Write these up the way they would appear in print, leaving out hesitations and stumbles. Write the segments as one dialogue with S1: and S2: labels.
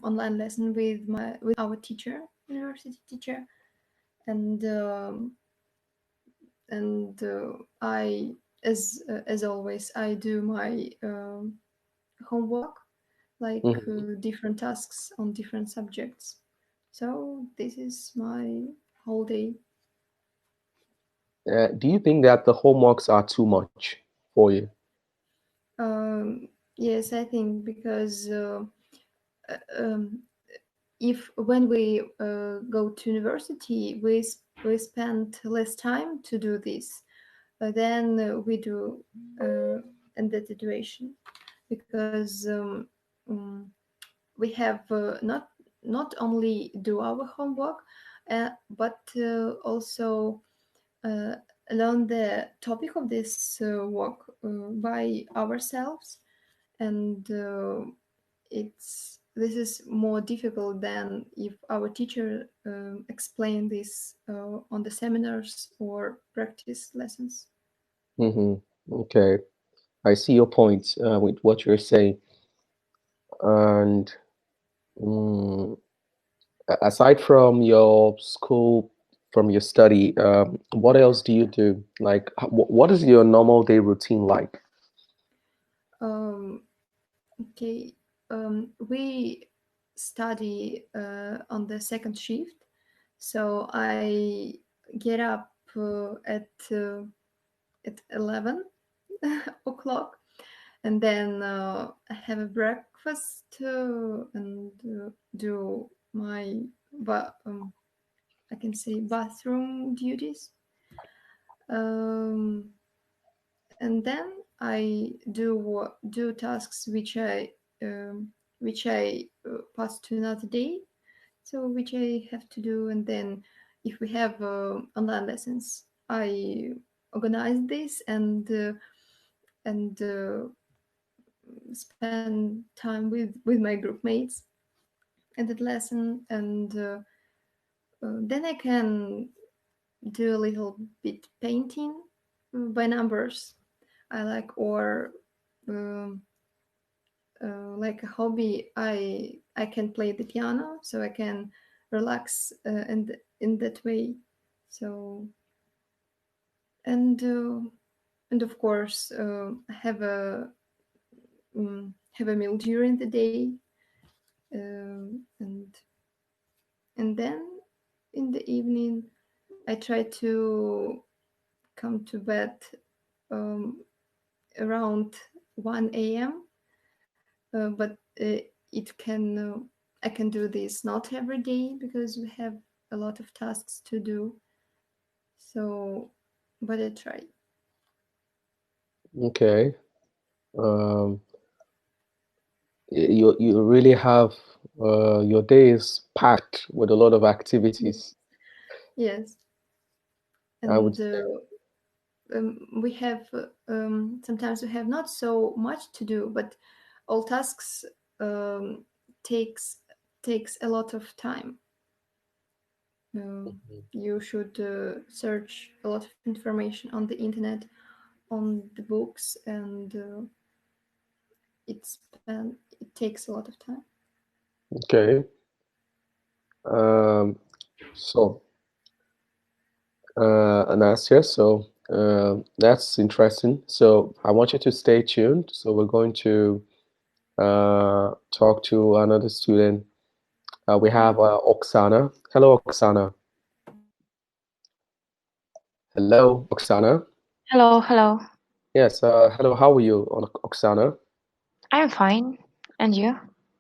S1: online lesson with our teacher, university teacher, and I, as always, I do my homework, like
S2: Mhm.
S1: different tasks on different subjects. So this is my whole day.
S2: Do you think that the homeworks are too much for you?
S1: Yes, I think because uh, um, if when we go to university, we spend less time to do this than we do in that situation, because we have not only do our homework, but also uh, learn the topic of this work by ourselves, and it's this is more difficult than if our teacher explain this on the seminars or practice lessons.
S2: Hmm. Okay, I see your point with what you're saying. And mm, aside from your school, from your study, what else do you do? Like, what is your normal day routine like?
S1: um, okay, we study on the second shift, so I get up at 11 o'clock, and then I have a breakfast and do my ba- um, I can say bathroom duties, um, and then I do tasks which I pass to another day, so which I have to do, and then if we have online lessons, I organize this and spend time with my group mates at that lesson, and then I can do a little bit painting by numbers. I like, or um, like a hobby, I can play the piano, so I can relax in that way. So and of course have a meal during the day, and then in the evening I try to come to bed um, around 1 a.m. But it can I can do this not every day because we have a lot of tasks to do. So, but I try.
S2: Okay. Um, you really have your days packed with a lot of activities,
S1: Yes,
S2: I would
S1: and
S2: say.
S1: we have sometimes we have not so much to do, but all tasks um, takes takes a lot of time. You should search a lot of information on the internet, on the books, and it takes a lot of time.
S2: Okay. Um, so, Anastasia, so that's interesting. So I want you to stay tuned. So we're going to talk to another student. We have Oksana. Hello, Oksana. Hello, Oksana.
S3: Hello, hello.
S2: Yes, hello, how are you, Oksana?
S3: I'm fine. And you?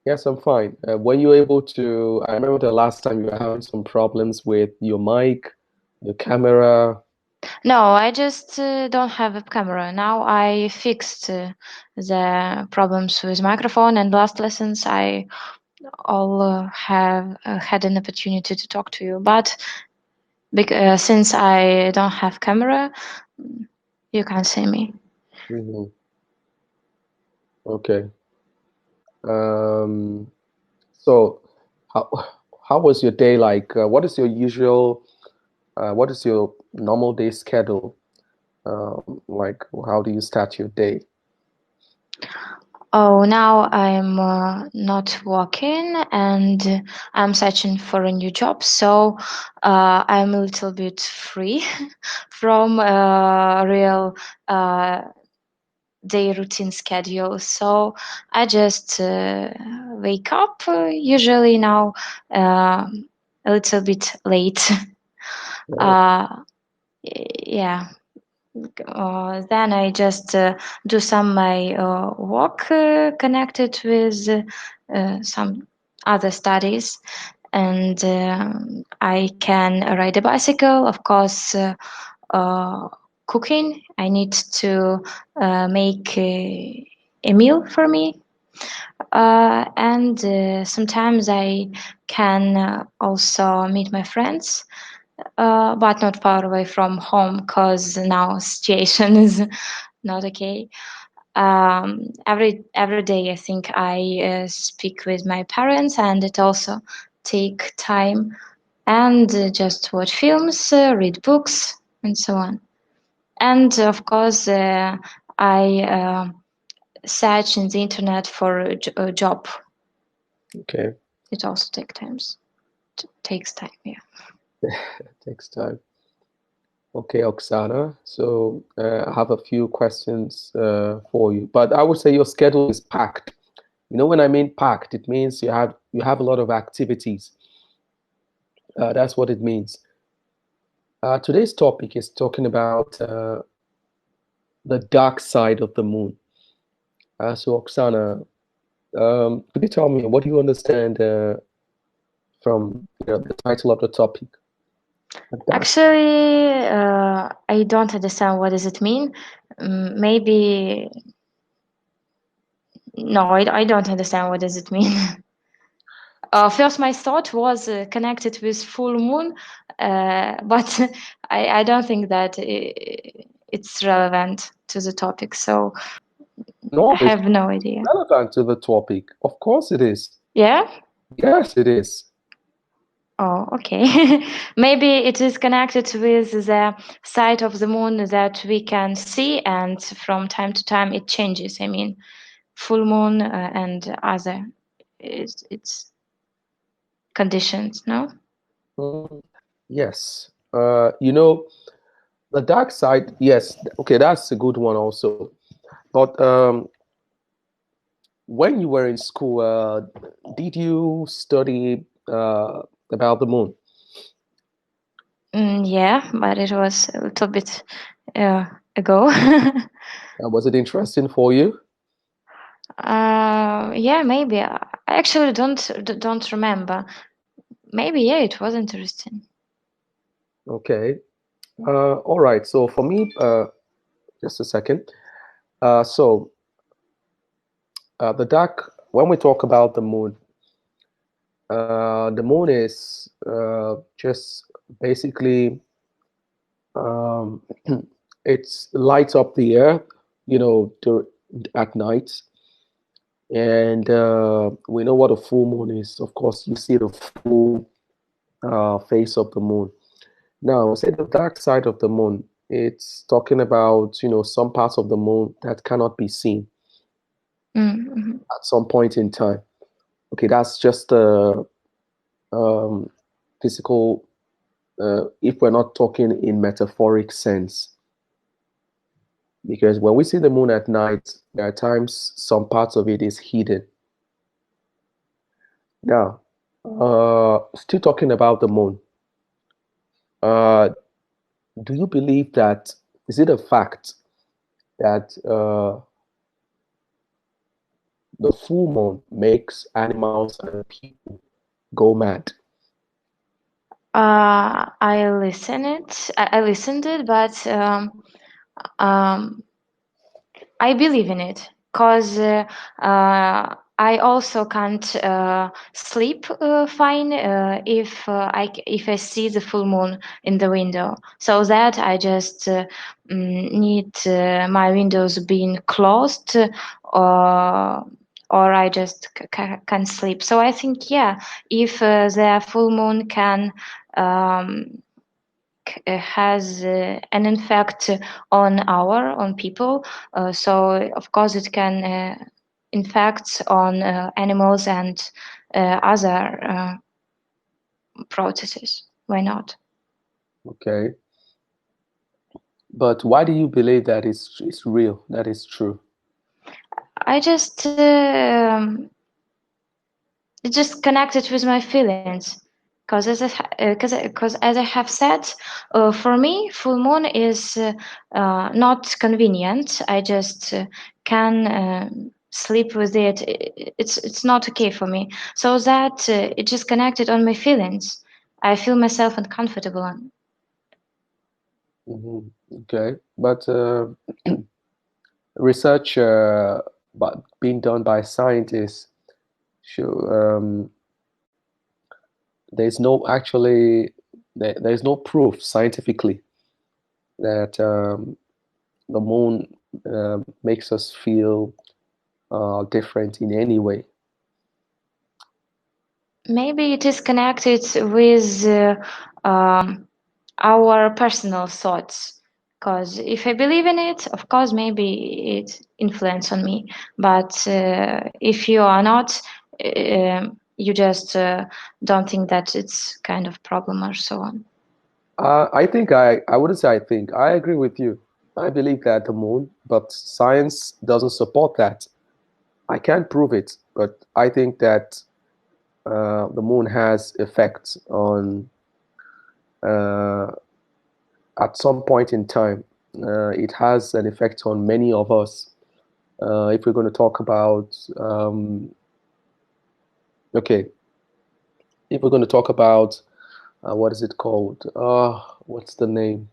S2: Yes, I'm fine. Were you able to? I remember the last time you were having some problems with your mic, your camera.
S3: No, I just don't have a camera. Now I fixed the problems with microphone, and last lessons I all have had an opportunity to talk to you. But since I don't have camera, you can't see me.
S2: Hmm. Okay. Um, so how how was your day like? What is your normal day schedule? Like, how do you start your day?
S3: Oh, now I'm not working and I'm searching for a new job, so I'm a little bit free from real day routine schedule. So I just wake up usually now a little bit late. Yeah. Then I just do some my work connected with some other studies, and I can ride a bicycle. Of course, cooking. I need to make a meal for me, and sometimes I can also meet my friends, but not far away from home because now situation is not okay. Every day I think I speak with my parents, and it also take time, and just watch films, read books, and so on. And of course, I search in the internet for a job.
S2: Okay.
S3: It also takes time. Yeah.
S2: Takes time. Okay, Oksana. So I have a few questions for you, but I would say your schedule is packed. You know, when I mean packed, it means you have a lot of activities. That's what it means. Today's topic is talking about the dark side of the moon. So, Oksana, could you tell me what do you understand from the title of the topic?
S3: Actually, I don't understand what does it mean. Maybe no, I don't understand what does it mean. First, my thought was connected with full moon, but I don't think that it's relevant to the topic. So
S2: No,
S3: I have no idea.
S2: relevant to the topic. Of course it is.
S3: Yeah?
S2: Yes, it is.
S3: Oh, okay. Maybe it is connected with the side of the moon that we can see, and from time to time it changes. I mean, full moon and other it's conditions, no?
S2: Yes. The dark side, yes. Okay, that's a good one also. But when you were in school, did you study about the moon?
S3: Yeah, but it was a little bit ago.
S2: Was it interesting for you?
S3: Yeah, maybe. I actually don't remember. Maybe, yeah, it was interesting.
S2: Okay. All right. So for me, just a second. So the dark, when we talk about the moon is just basically it's lights up the air, at night. And we know what a full moon is. Of course, you see the full face of the moon. Now, say the dark side of the moon, it's talking about, some parts of the moon that cannot be seen
S3: Mm-hmm.
S2: at some point in time. Okay, that's just a physical, if we're not talking in metaphoric sense. Because when we see the moon at night, there are times some parts of it is hidden. Now, still talking about the moon. Do you believe that, is it a fact that the full moon makes animals and people go mad?
S3: I listened it, but I believe in it because I also can't sleep fine if I see the full moon in the window. So that I just need my windows being closed, or I just can't sleep. So I think, yeah, if the full moon can has an effect on people, so of course it can effects on animals and other processes. Why not?
S2: Okay. But why do you believe that it's real, that is true?
S3: I just it's just connected with my feelings. Because as I have said, for me, full moon is not convenient. I just can sleep with it. It's not okay for me. So that it just connected on my feelings. I feel myself uncomfortable.
S2: Okay, but research being done by scientists show there's no actually there's no proof scientifically that the moon makes us feel different in any way.
S3: Maybe it is connected with our personal thoughts. Because if I believe in it, of course, maybe it influence on me. But if you are not, you just don't think that it's kind of problem or so on.
S2: I think I wouldn't say I think. I agree with you. I believe that the moon, but science doesn't support that. I can't prove it, but I think that the moon has effects on at some point in time. It has an effect on many of us. If we're going to talk about, okay, if we're going to talk about, what is it called? What's the name?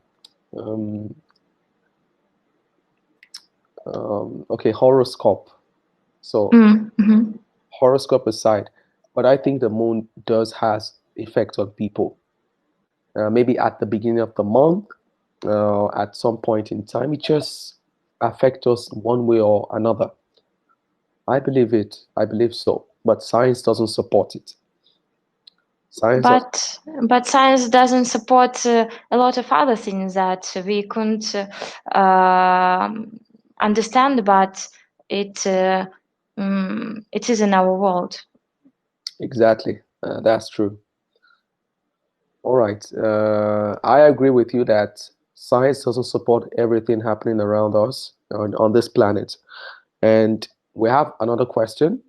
S2: Okay, horoscope. So horoscope aside, but I think the moon does has effect on people. Maybe at the beginning of the month, at some point in time, it just affects us one way or another. I believe it. I believe so, but science doesn't support it.
S3: But science doesn't support a lot of other things that we couldn't understand, but it is in our world.
S2: Exactly, that's true. All right, I agree with you that science doesn't support everything happening around us on this planet. And we have another question,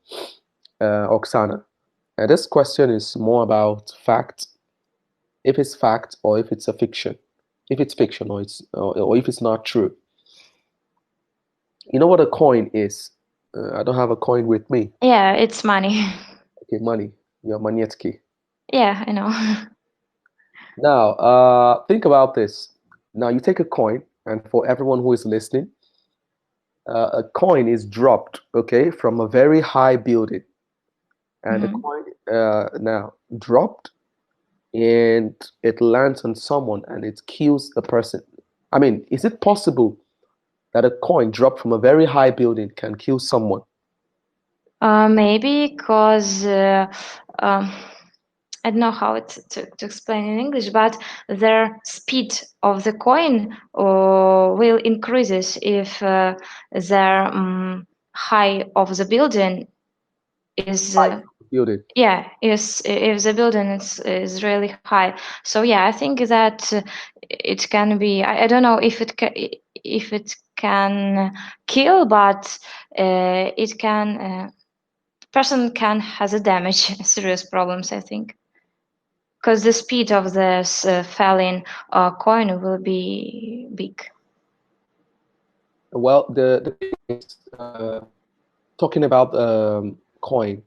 S2: Oksana. And this question is more about fact, if it's fact or if it's a fiction, if it's fiction or if it's not true. You know what a coin is? I don't have a coin with me.
S3: Yeah, it's money.
S2: Okay, money, your monetki.
S3: Yeah, I know.
S2: Now, think about this. Now, you take a coin, and for everyone who is listening, a coin is dropped, okay, from a very high building, and the coin now dropped, and it lands on someone, and it kills the person. I mean, is it possible that a coin dropped from a very high building can kill someone?
S3: Maybe because I don't know how to explain in English, but the speed of the coin will increases if the height of the building is
S2: Building.
S3: yeah, is if the building is really high. So yeah, I think that it can be. I don't know if it can kill, but it can. Person can has a damage, serious problems. I think because the speed of this falling coin will be big.
S2: Well, the thing is, talking about coin,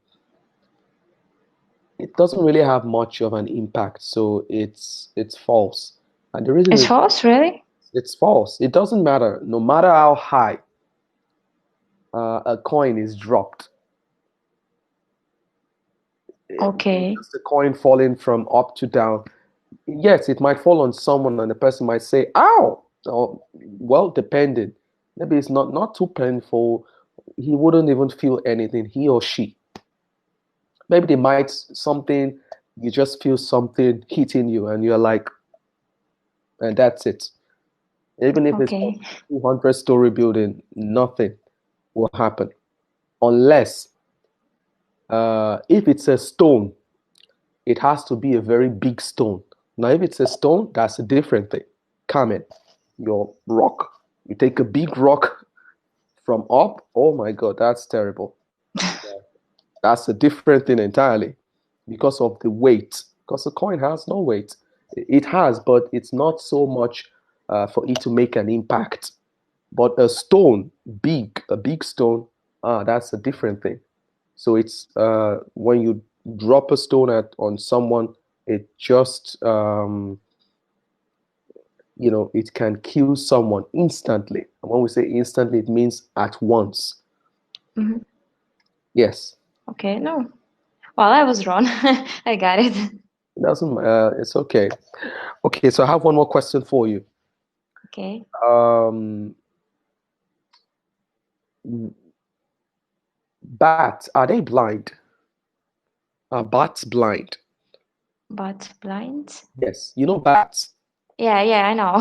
S2: it doesn't really have much of an impact, so it's false. And the reason
S3: It's
S2: is
S3: false, really?
S2: it's false. It doesn't matter, no matter how high a coin is dropped.
S3: Okay.
S2: Just a coin falling from up to down. Yes, it might fall on someone, and the person might say, "Ow!" Or, well, depending. Maybe it's not too painful. He wouldn't even feel anything, he or she. Maybe they might something. You just feel something hitting you, and you're like, and that's it. Even if it's
S3: Okay.
S2: a 200-story building, nothing will happen. unless if it's a stone, it has to be a very big stone. Now, if it's a stone, that's a different thing. Carmen, your rock, you take a big rock from up, oh my God, that's terrible. That's a different thing entirely because of the weight. Because the coin has no weight. It has, but it's not so much for it to make an impact. But a stone, a big stone, that's a different thing. So it's when you drop a stone on someone, it just it can kill someone instantly. And when we say instantly, it means at once.
S3: Mm-hmm.
S2: Yes.
S3: Okay, no. Well, I was wrong. I got it.
S2: It doesn't. It's okay. Okay, so I have one more question for you.
S3: Okay.
S2: Bats, are they blind? Are bats blind?
S3: But blind?
S2: Yes, you know bats.
S3: Yeah, I know.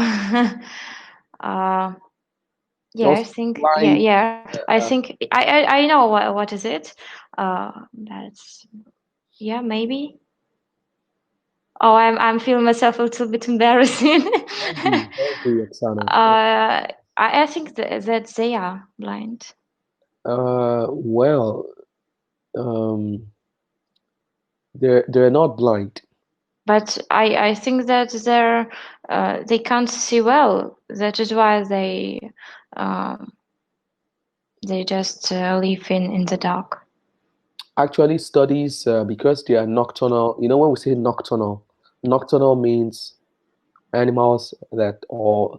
S3: Yeah, I
S2: Those
S3: think.
S2: blind.
S3: Yeah. I think I know what is it. That's maybe. Oh, I'm feeling myself a little bit embarrassing.
S2: Don't be, Oksana.
S3: I think that they are blind.
S2: Well, they're not blind.
S3: But I think that they can't see well. That is why they just live in the dark.
S2: Actually, studies because they are nocturnal. You know, when we say nocturnal means animals that or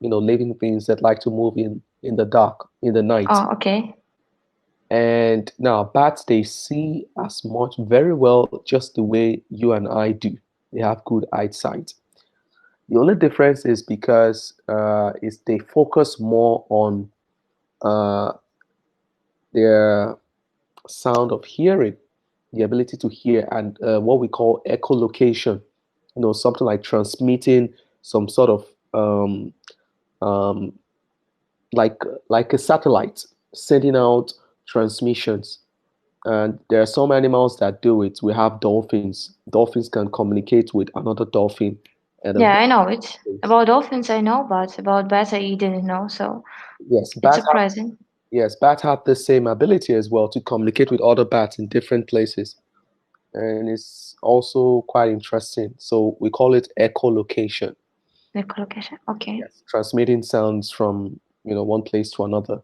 S2: living things that like to move in the dark in the night.
S3: Oh, okay.
S2: And now bats, they see as much very well just the way you and I do. They have good eyesight. The only difference is because is they focus more on their sound of hearing, the ability to hear, and what we call echolocation. Something like transmitting some sort of um, like a satellite, sending out transmissions. And there are some animals that do it. We have dolphins. Dolphins can communicate with another dolphin.
S3: Yeah, I know it. About dolphins, I know, but about bats, I didn't know. So
S2: yes,
S3: it's surprising.
S2: Bats have the same ability as well to communicate with other bats in different places. And it's also quite interesting. So we call it echolocation.
S3: Echolocation, okay.
S2: Yes, transmitting sounds from one place to another.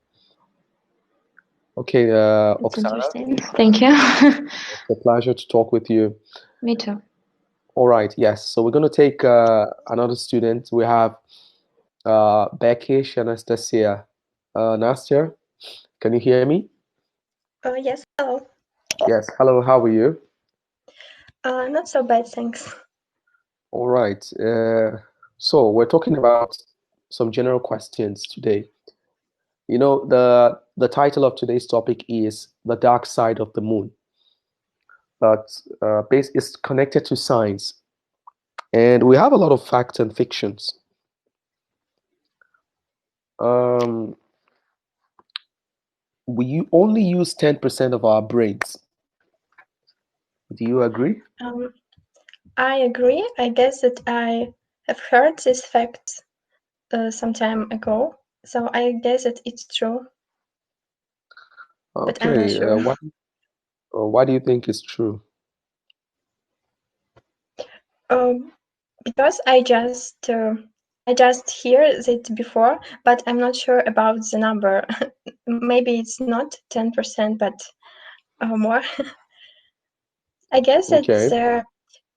S2: Okay,
S3: It's
S2: Oksana,
S3: interesting. Thank you.
S2: it's a pleasure to talk with you.
S3: Me too.
S2: All right, yes. So we're going to take another student. We have Becky Anastasia. Nastya, can you hear me?
S4: Yes, hello.
S2: Yes, hello, how are you?
S4: Not so bad, thanks.
S2: All right. So we're talking about some general questions today. The title of today's topic is The Dark Side of the Moon. But it's connected to science. And we have a lot of facts and fictions. We only use 10% of our brains. Do you agree?
S4: I agree. I guess that I have heard this fact some time ago, so I guess that it's true. But I'm not sure.
S2: Why do you think it's true?
S4: Because I just hear it before, but I'm not sure about the number. Maybe it's not 10%, but more. I guess that there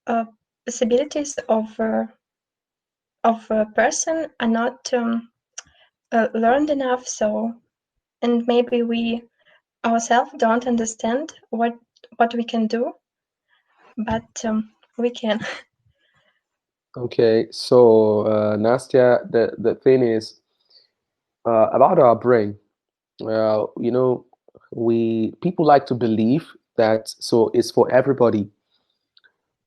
S4: are possibilities of a person are not learned enough, and maybe we ourselves don't understand what we can do, but we can.
S2: Okay, so Nastya, the thing is about our brain. People like to believe that, so it's for everybody.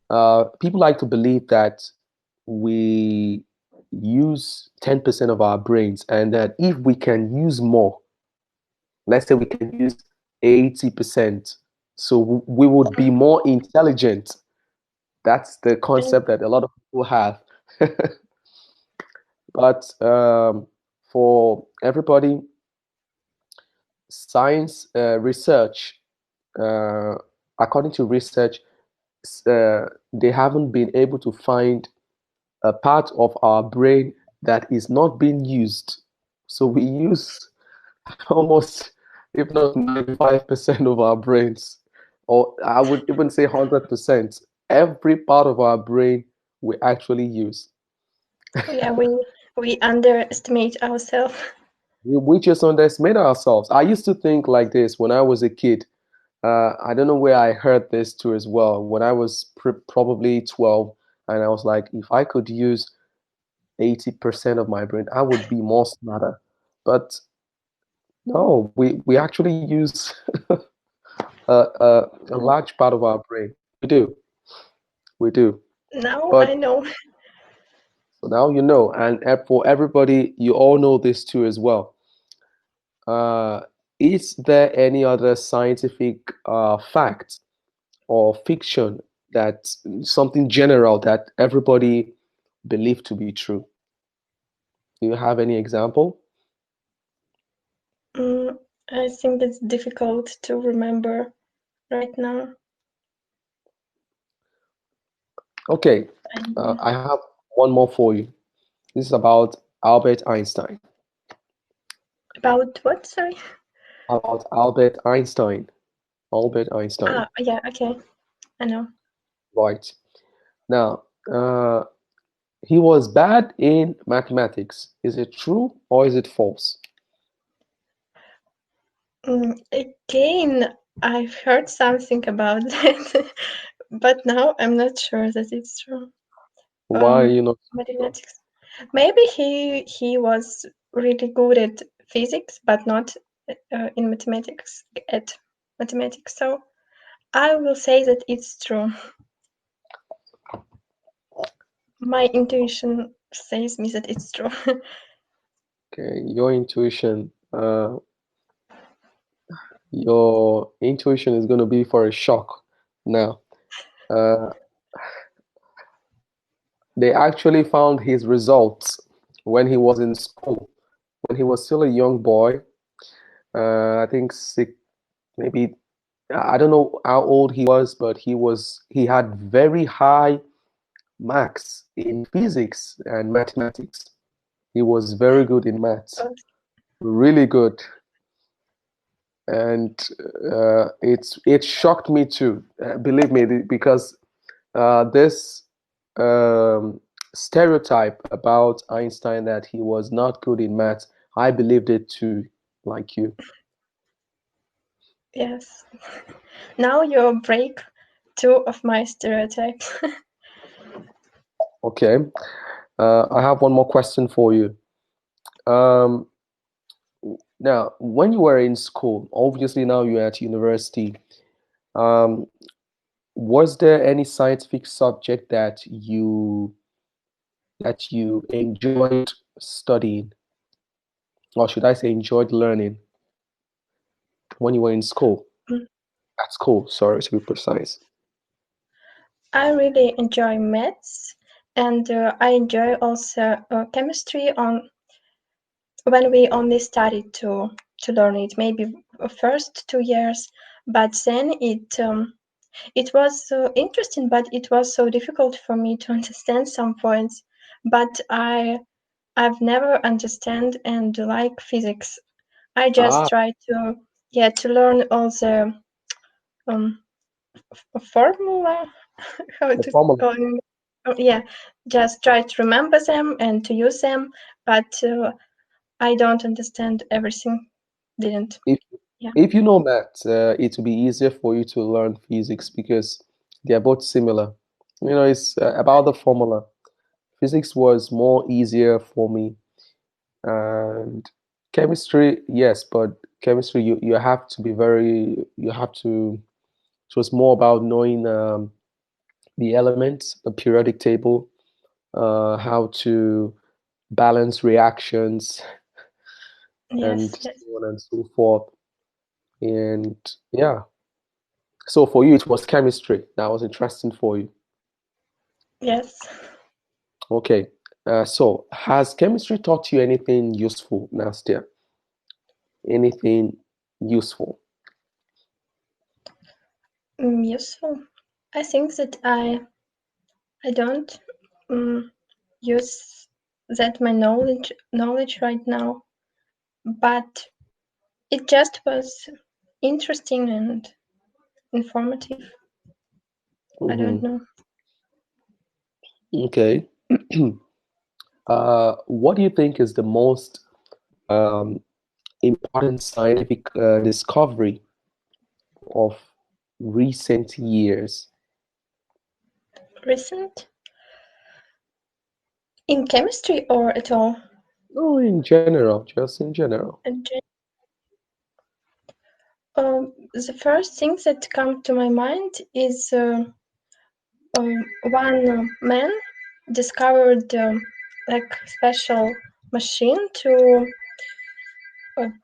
S2: People like to believe that we use 10% of our brains, and that if we can use more, let's say we can use 80%. So we would be more intelligent. That's the concept that a lot of people have. But for everybody, science research, according to research, they haven't been able to find a part of our brain that is not being used. So we use almost, if not 95% of our brains, or I would even say 100%. Every part of our brain we actually use.
S4: Yeah, we underestimate ourselves.
S2: We just underestimate ourselves. I used to think like this when I was a kid. I don't know where I heard this too as well. When I was probably 12, and I was like, if I could use 80% of my brain, I would be more smarter. But no, we actually use a large part of our brain. We do.
S4: Now
S2: But
S4: I know.
S2: so now you know, and for everybody, you all know this too as well. Is there any other scientific fact or fiction that something general that everybody believed to be true? Do you have any example?
S4: I think it's difficult to remember right now.
S2: Okay, I have one more for you. This is about Albert Einstein.
S4: About what? Sorry.
S2: About Albert Einstein. Albert Einstein.
S4: Yeah. Okay. I know.
S2: Right. Now, he was bad in mathematics. Is it true or is it false?
S4: Again, I've heard something about that, but now I'm not sure that it's true.
S2: Why are you not
S4: Mathematics. Maybe he was really good at physics, but not in mathematics. At mathematics, so I will say that it's true. My intuition says me that it's true.
S2: Okay, your intuition is going to be for a shock now. They actually found his results when he was in school, when he was still a young boy. I think maybe I don't know how old he was, but he had very high marks in physics and mathematics. He was very good in maths, really good. And it shocked me too, believe me, because this stereotype about Einstein that he was not good in maths, I believed it too, like you.
S4: Yes. Now you break two of my stereotypes.
S2: Okay. I have one more question for you. Now, when you were in school, obviously now you're at university, was there any scientific subject that you enjoyed studying, or should I say enjoyed learning when you were in school? At school, sorry to be precise.
S4: I really enjoy maths, and I enjoy also chemistry when we only started to learn it, maybe first 2 years, but then it was so interesting, but it was so difficult for me to understand some points. But I've never understand and like physics. I just try to learn all the formula, how
S2: The
S4: to
S2: formula.
S4: call them. Yeah, just try to remember them and to use them, but I don't understand everything. Didn't.
S2: If you know maths, it will be easier for you to learn physics because they are both similar. You know, it's about the formula. Physics was more easier for me, and chemistry, yes, but chemistry you have to be you have to. It was more about knowing the elements, the periodic table, how to balance reactions, and
S4: Yes.
S2: so on and so forth. And yeah, so for you, it was chemistry that was interesting for you.
S4: Yes.
S2: Okay. So has chemistry taught you anything useful, Nastya? Anything useful?
S4: Useful. I think that I don't use that my knowledge right now, but it just was interesting and informative. I don't know.
S2: Okay. What do you think is the most important scientific discovery of recent years?
S4: Recent? In chemistry or at all?
S2: Oh, in general, just in general.
S4: The first thing that comes to my mind is one man discovered like special machine to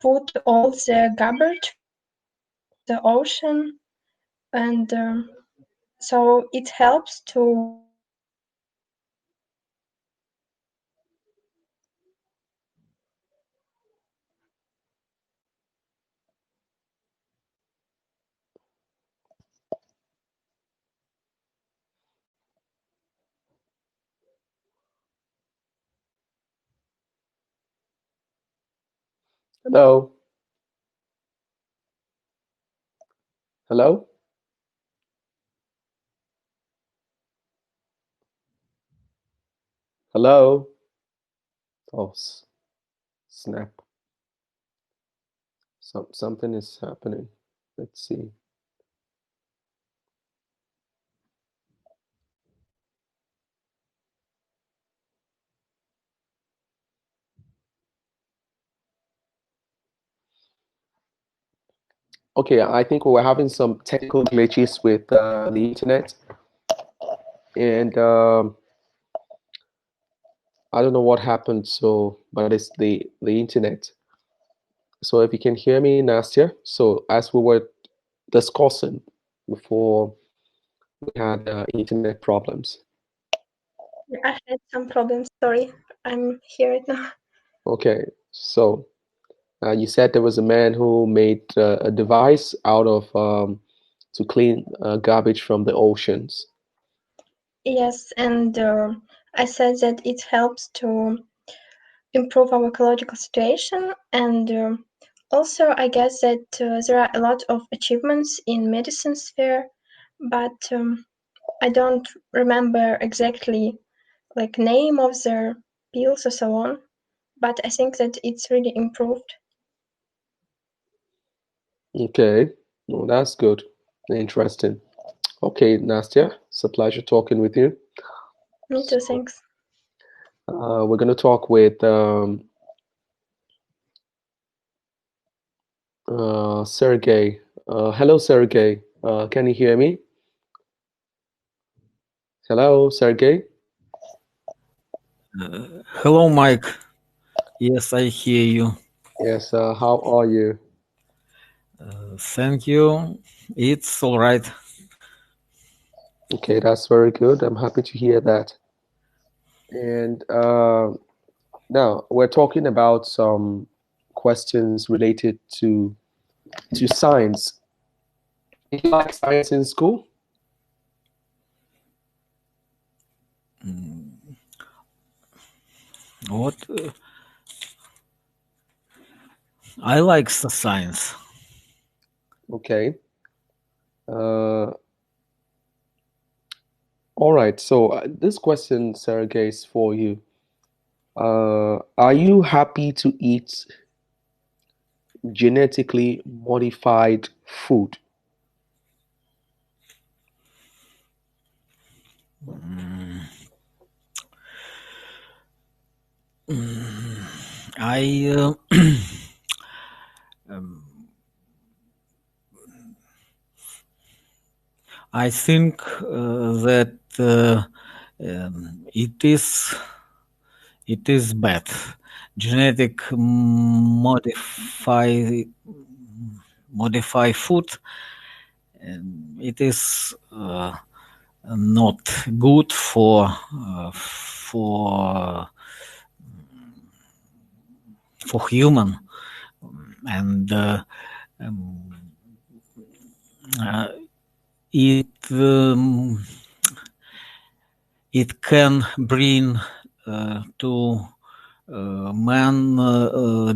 S4: put all the garbage the ocean, and so it helps to
S2: Hello? Hello? Hello? Oh, snap. Something is happening. Let's see. Okay, I think we were having some technical glitches with the internet, and I don't know what happened. So, but it's the internet. So, if you can hear me, Nastya. So, as we were discussing before, we had internet problems.
S4: I had some problems. Sorry, I'm here right now.
S2: Okay, so you said there was a man who made a device out of to clean garbage from the oceans.
S4: Yes, and I said that it helps to improve our ecological situation, and also I guess that there are a lot of achievements in medicine sphere, but I don't remember exactly like name of their pills or so on, but I think that it's really improved.
S2: Okay, well, that's good. Interesting. Okay, Nastya, it's a pleasure talking with you.
S4: Me too, thanks.
S2: We're going to talk with Sergey. Hello, Sergey. Can you hear me? Hello, Sergey.
S5: Hello, Mike. Yes, I hear you.
S2: Yes, how are you?
S5: Thank you. It's all right.
S2: Okay, that's very good. I'm happy to hear that. And now we're talking about some questions related to science. Did you like science in school?
S5: What? I like the science.
S2: Okay. All right. So this question, Sergey, is for you. Are you happy to eat genetically modified food?
S5: I I think that it is bad. Genetic modify food, it is not good for human, and it can bring to man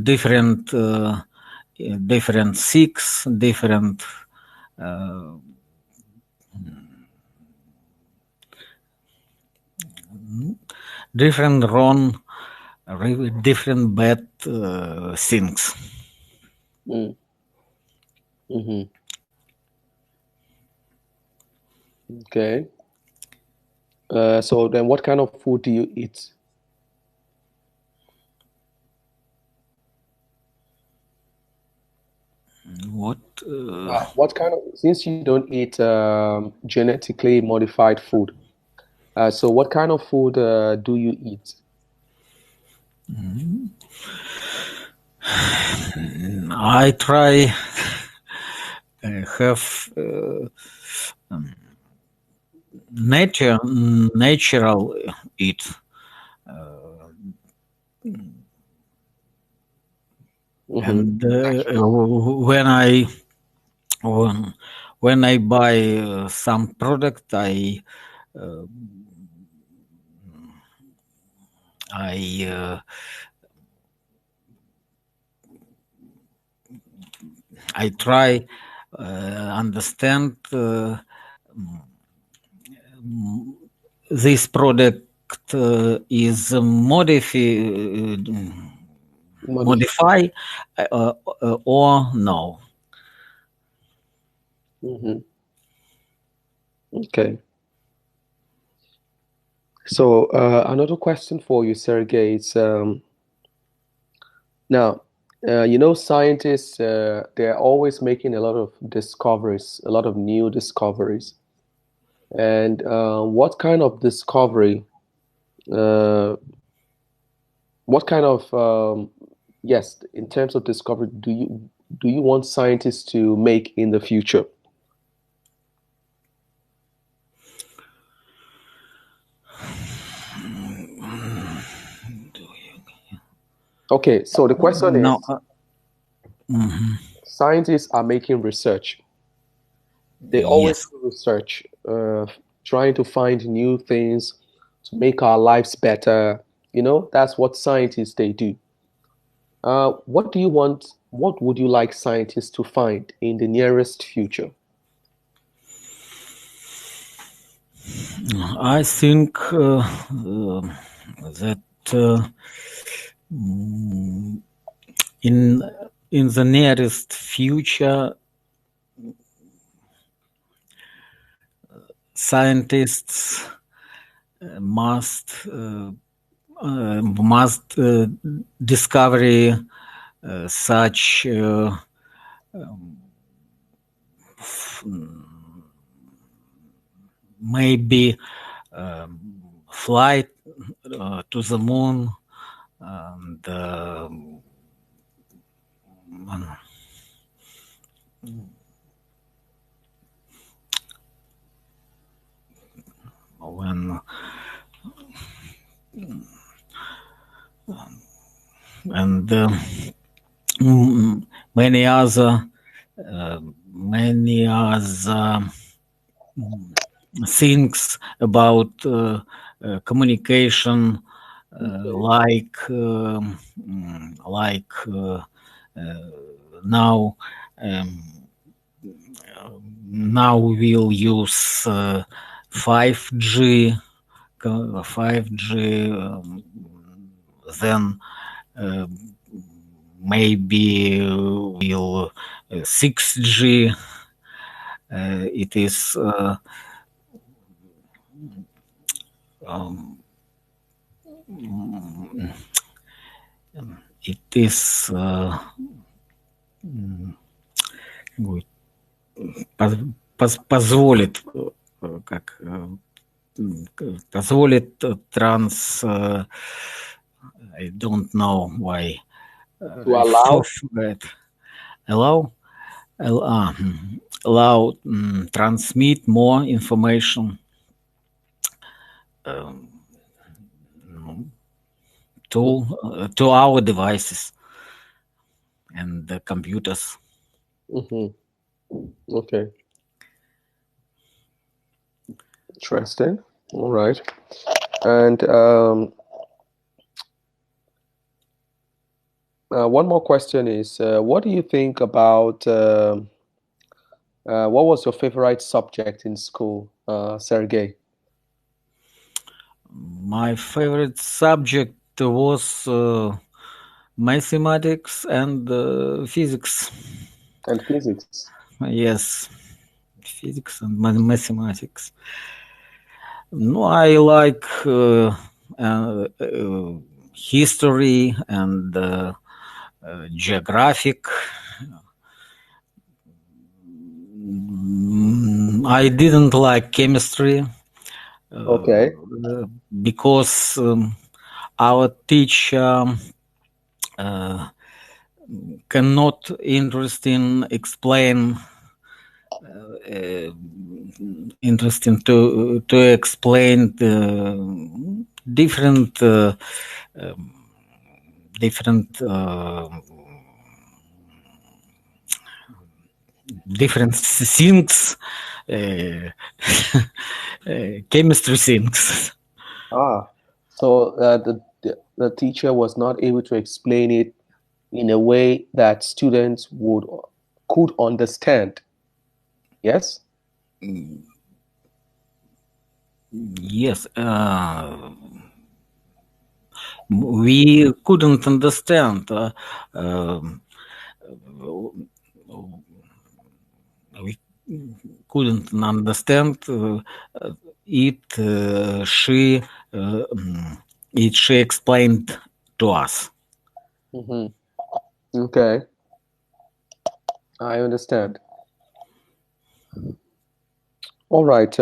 S5: different sicks, different wrong, different bad things.
S2: Mm-hmm. Okay. So then what kind of food do you eat?
S5: What
S2: kind of, since you don't eat genetically modified food, so what kind of food do you eat?
S5: I try have natural eat. And when I buy some product, I try understand this product is modify or no.
S2: Mm-hmm. Okay. So another question for you, Sergey, is now, scientists, they're always making a lot of discoveries, a lot of new discoveries. And what kind of discovery, what kind of, yes, in terms of discovery, do you want scientists to make in the future? Okay, so the question is, scientists are making research. They always do research, trying to find new things to make our lives better. That's what scientists they do. What do you want? What would you like scientists to find in the nearest future?
S5: I think that in the nearest future, scientists must discover such maybe flight to the moon, and many other things about communication, like now we'll use 5G, then maybe we'll 6G. It is позволит I don't know why.
S2: To allow?
S5: Allow allow transmit more information to our devices and the computers.
S2: Okay. Interesting. All right. And one more question is, what do you think about what was your favorite subject in school, Sergey?
S5: My favorite subject was mathematics and physics.
S2: And physics.
S5: Yes, physics and mathematics. No, I like history and geographic. I didn't like chemistry.
S2: Okay.
S5: Because our teacher cannot interesting explain to explain the different things, chemistry things.
S2: So the teacher was not able to explain it in a way that students could understand. Yes?
S5: Yes. We couldn't understand. We couldn't understand it. She explained to us.
S2: Okay. I understand. All right,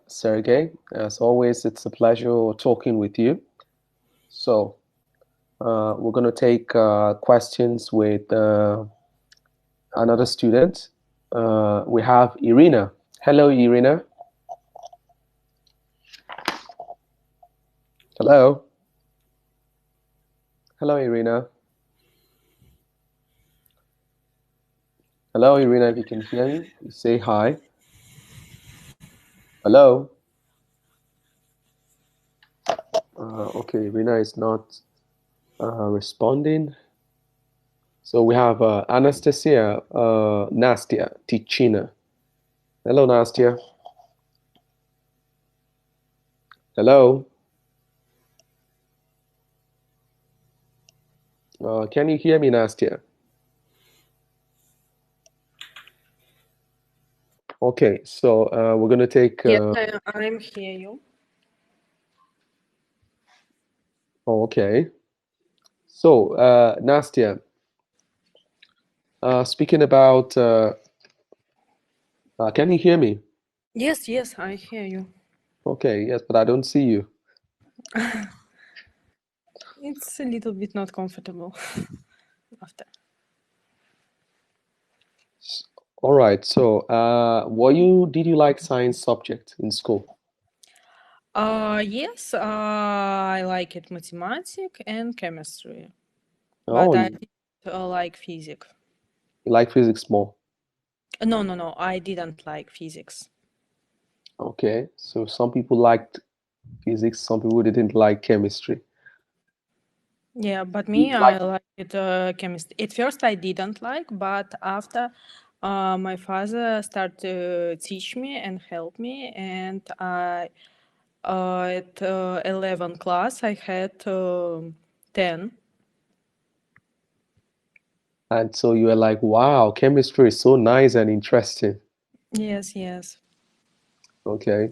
S2: Sergey, as always, it's a pleasure talking with you. So we're going to take questions with another student. We have Irina. Hello, Irina. Hello. Hello, Irina. Hello, Irina, if you can hear me, say hi. Hello. Okay, Irina is not responding. So we have Anastasia, Nastia, Ticina. Hello, Nastia. Hello. Can you hear me, Nastia? Okay, so we're going to take...
S6: Yes, I'm hear you.
S2: Oh, okay. So, Nastia, speaking about... can you hear me?
S6: Yes, I hear you.
S2: Okay, yes, but I don't see you.
S6: It's a little bit not comfortable after.
S2: All right, so did you like science subject in school?
S6: Yes, I like it mathematics and chemistry,
S2: Oh,
S6: but I didn't like physics.
S2: you like physics more?
S6: No, I didn't like physics.
S2: Okay, so some people liked physics, some people didn't like chemistry.
S6: Yeah, but me, I like it chemistry. At first, I didn't like, but after my father started to teach me and help me, and I at 11th class, I had 10.
S2: And so you were like, wow, chemistry is so nice and interesting.
S6: Yes.
S2: Okay.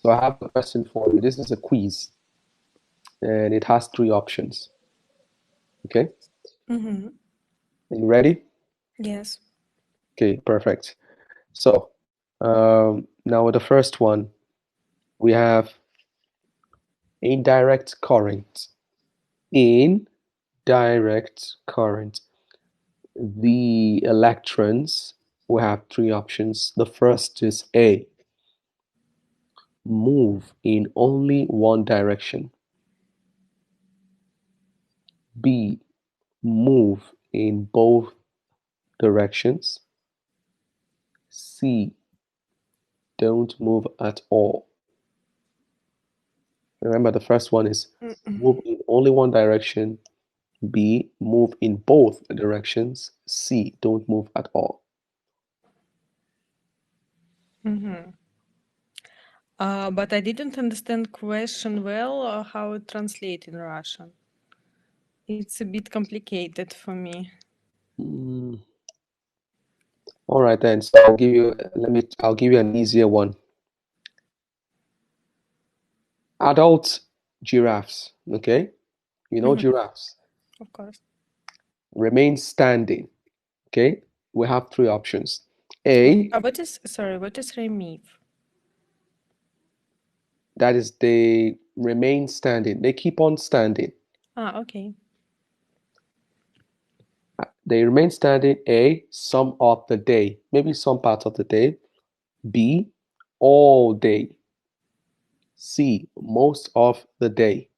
S2: So I have a question for you. This is a quiz, and it has 3 options. Okay?
S6: Mm-hmm.
S2: Are you ready?
S6: Yes.
S2: Okay, perfect. So now with the first one, we have indirect current. Indirect current. the electrons, we have three options. The first is A, move in only one direction. B, move in both directions. C, don't move at all. Remember, the first one is move in only one direction. B, move in both directions. C, don't move at all.
S6: But I didn't understand question well how it translate in Russian. It's a bit complicated for me.
S2: All right then. So I'll give you an easier one. Adult giraffes, okay? You know giraffes.
S6: Of course.
S2: Remain standing, okay? We have three options. A,
S6: What is remif?
S2: that is they remain standing. They keep on standing.
S6: Okay.
S2: They remain standing. A, some of the day, maybe some part of the day. B, all day. C, most of the day.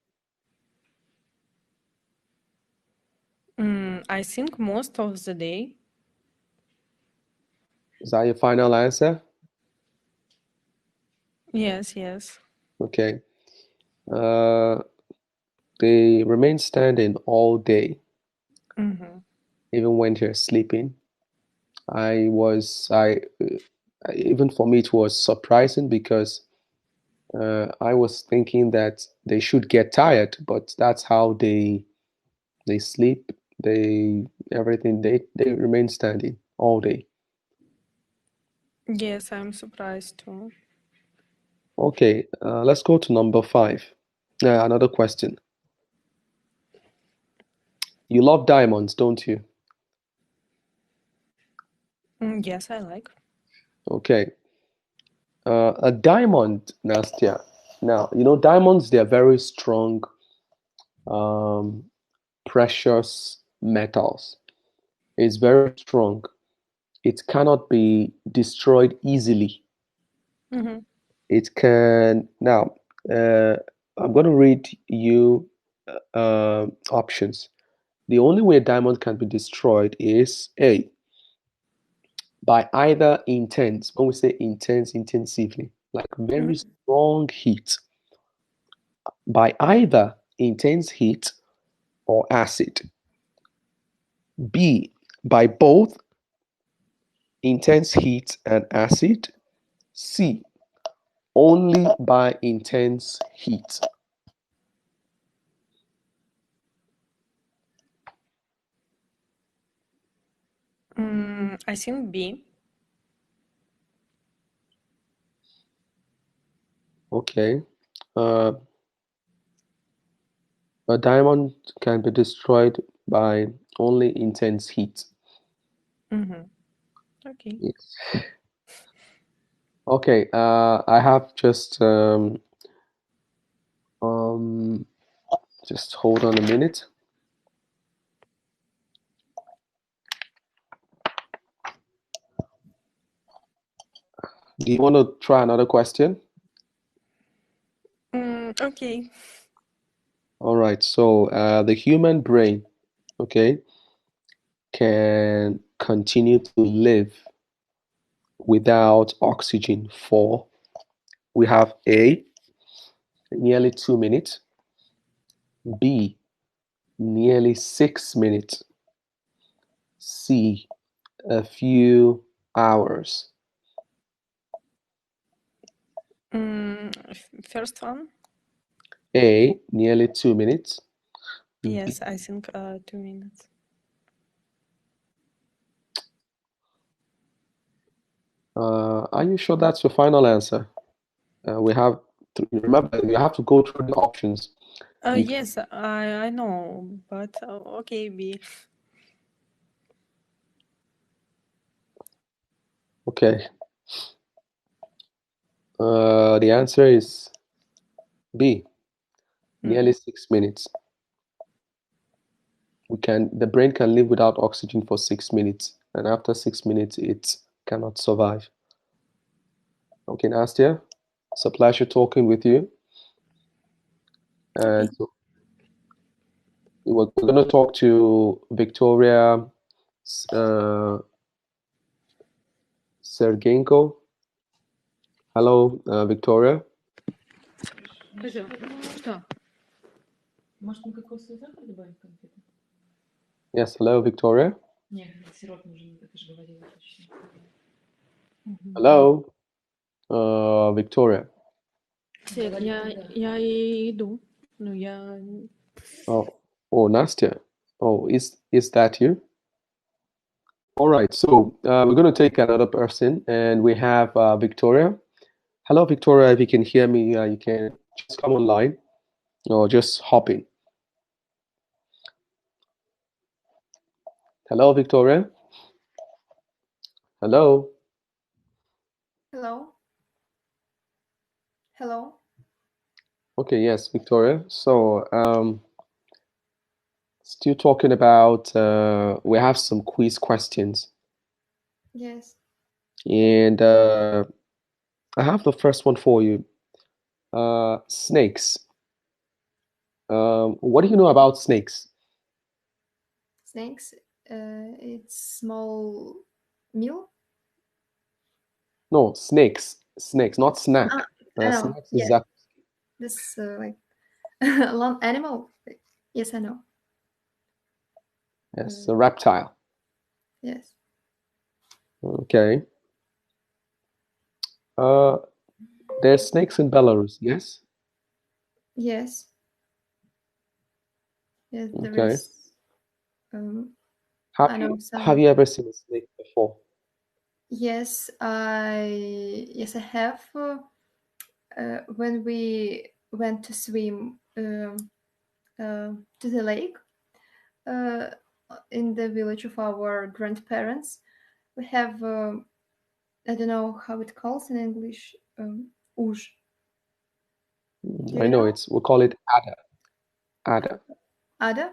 S6: I think most of the day.
S2: Is that your final answer?
S6: Yes, yes.
S2: Okay. They remain standing all day, even when they're sleeping. Even for me, it was surprising because I was thinking that they should get tired, but that's how they sleep. They remain standing all day.
S6: Yes, I'm surprised too.
S2: Okay, let's go to number 5. Another question. You love diamonds, don't you?
S6: Yes, I like.
S2: Okay. A diamond, Nastya. Now, you know, diamonds, they're very strong, precious metals. It's very strong. It cannot be destroyed easily. It can. Now, I'm going to read you options. The only way a diamond can be destroyed is A, by either intense, when we say intense, intensively, like very strong heat, by either intense heat or acid. B, by both intense heat and acid. C, only by intense heat.
S6: I think B.
S2: Okay. A diamond can be destroyed by only intense heat.
S6: Okay.
S2: Yes. Okay. I have just hold on a minute. Do you want to try another question?
S6: Okay.
S2: All right. So the human brain, okay, can continue to live without oxygen for, we have A, nearly 2 minutes, B, nearly 6 minutes, C, a few hours.
S6: First one.
S2: A, nearly 2 minutes.
S6: Yes, I think 2 minutes.
S2: Are you sure that's your final answer? We have to remember, you have to go through the options.
S6: Yes, I know, but okay, B.
S2: Okay. The answer is B, nearly 6 minutes. the brain can live without oxygen for 6 minutes, and after 6 minutes it cannot survive. Okay, Nastya, it's a pleasure talking with you. And so we're going to talk to Victoria Sergenko. Hello, Victoria.
S6: Что?
S7: Может, мы кокосовый сахар добавим в конфеты?
S2: Yes, hello, Victoria.
S7: Нет, сироп нужен, ты же говорила точно.
S2: Hello, Victoria.
S6: Свет, я и иду. Ну, я...
S2: Oh, Nastya. Oh, is that you? All right, so we're going to take another person, and we have Victoria. Hello, Victoria. If you can hear me, you can just come online or just hop in. Hello, Victoria. Hello.
S1: Hello. Hello.
S2: Okay, yes, Victoria. So still talking about we have some quiz questions.
S1: Yes.
S2: And I have the first one for you. Snakes. What do you know about snakes?
S1: Snakes. It's small meal.
S2: No, snakes. Snakes, not snack.
S1: I know.
S2: Snakes
S1: Yeah.
S2: is that.
S1: This like long animal. Yes, I know.
S2: Yes, a reptile.
S1: Yes.
S2: Okay. There's snakes in Belarus, yes?
S1: Yes. Yes, there
S2: Okay.
S1: is. I know
S2: Have you ever seen a snake before?
S1: Yes, I have. When we went to swim to the lake in the village of our grandparents, we have I don't know how it calls in English. Uj.
S2: I know we call it adder. Adder.
S1: Adder?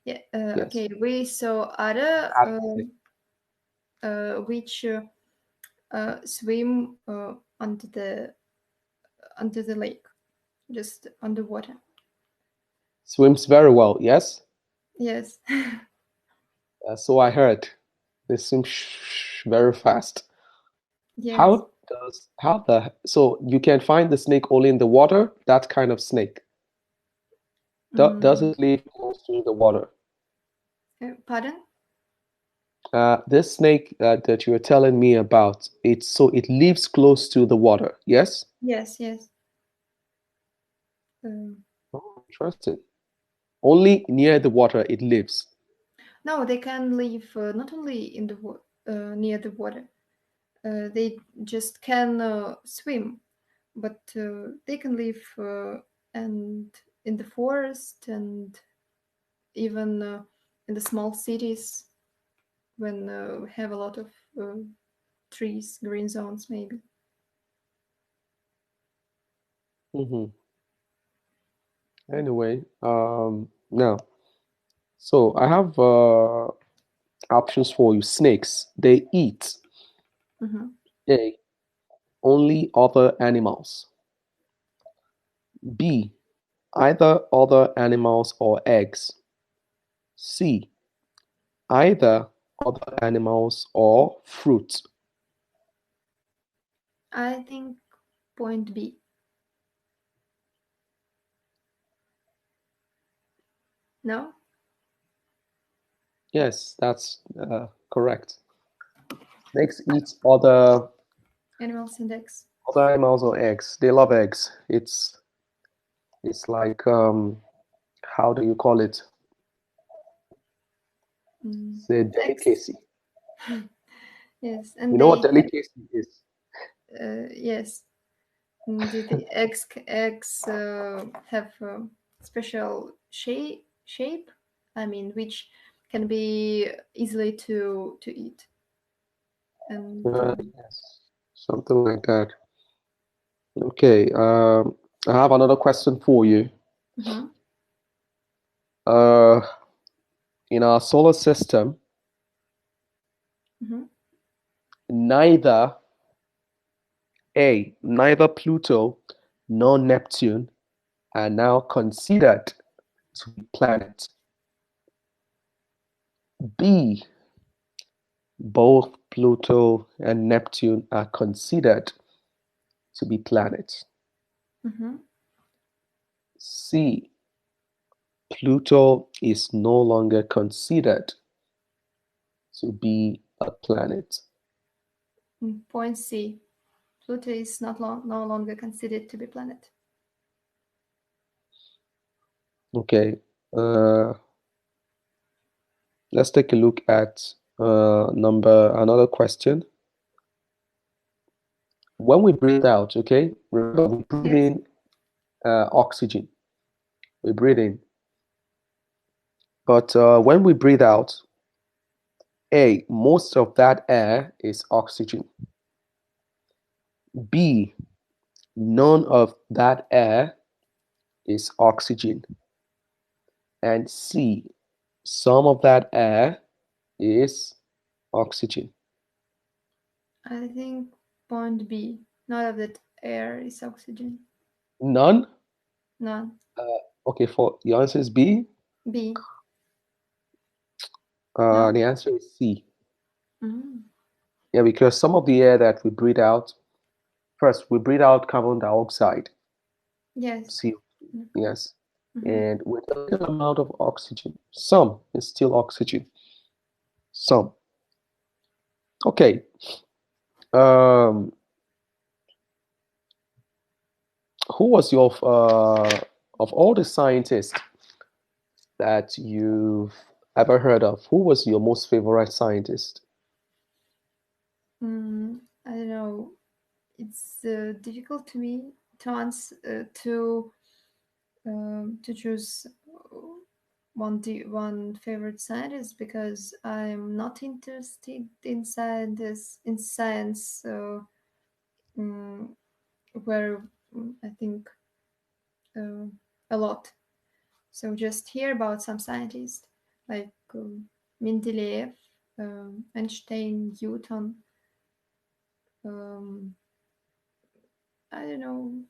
S1: Yeah.
S2: Yes.
S1: Okay, we saw adder, which swim under the lake, just underwater.
S2: Swims very well, yes?
S1: Yes.
S2: So I heard. They swim very fast.
S1: Yes.
S2: So you can find the snake only in the water, that kind of snake? Does it live close to the water?
S1: Pardon?
S2: This snake that you're telling me about, it lives close to the water, yes?
S1: Yes.
S2: Oh, interesting. Only near the water it lives.
S1: No, they can live not only in the near the water. They just can swim, but they can live and in the forest and even in the small cities when we have a lot of trees, green zones, maybe.
S2: Anyway, now, so I have options for you. Snakes, they eat A, only other animals. B, either other animals or eggs. C, either other animals or fruit.
S1: I think point B. No?
S2: Yes, that's correct. Snakes eat other
S1: animals and eggs.
S2: Other animals or eggs. They love eggs. It's like how do you call it? It's a delicacy.
S1: Yes, and
S2: you know what delicacy is?
S1: Yes, the eggs have a special shape. I mean, which can be easily to eat. And
S2: yes, something like that. Okay, I have another question for you. in our solar system,
S1: Mhm.
S2: neither Pluto nor Neptune are now considered to be planets. B, both Pluto and Neptune are considered to be planets.
S1: Mhm.
S2: C, Pluto is no longer considered to be a planet.
S1: Point C. Pluto is no longer considered to be planet.
S2: Okay. Let's take a look at another question. When we breathe out, okay, remember we breathe
S1: Yes.
S2: in oxygen. We breathe in. But when we breathe out, most of that air is oxygen. B, none of that air is oxygen. And C, some of that air is oxygen.
S1: I think point B. None of that air is oxygen.
S2: None?
S1: None.
S2: Okay, for your answer is B.
S1: B. No.
S2: The answer is C.
S1: Mm.
S2: Yeah, because some of the air that we breathe out, first we breathe out carbon dioxide,
S1: Yes.
S2: CO2, yes,
S1: Mhm.
S2: and with a little amount of oxygen. Some is still oxygen. Some. Okay. Who was your of all the scientists that you've ever heard of? Who was your most favorite scientist?
S1: I don't know. It's difficult to me to choose one favorite scientist because I'm not interested in science. Where I think a lot. So just hear about some scientists like Mendeleev, Einstein, Newton. I don't know.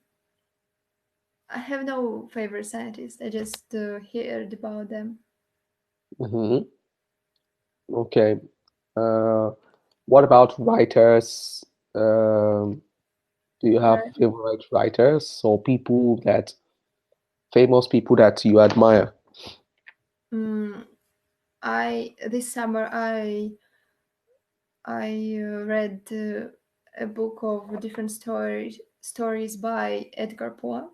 S1: I have no favorite scientist. I just heard about them.
S2: Mm-hmm. Okay. What about writers? Do you have favorite writers or famous people that you admire?
S1: This summer I read a book of different stories by Edgar Poe,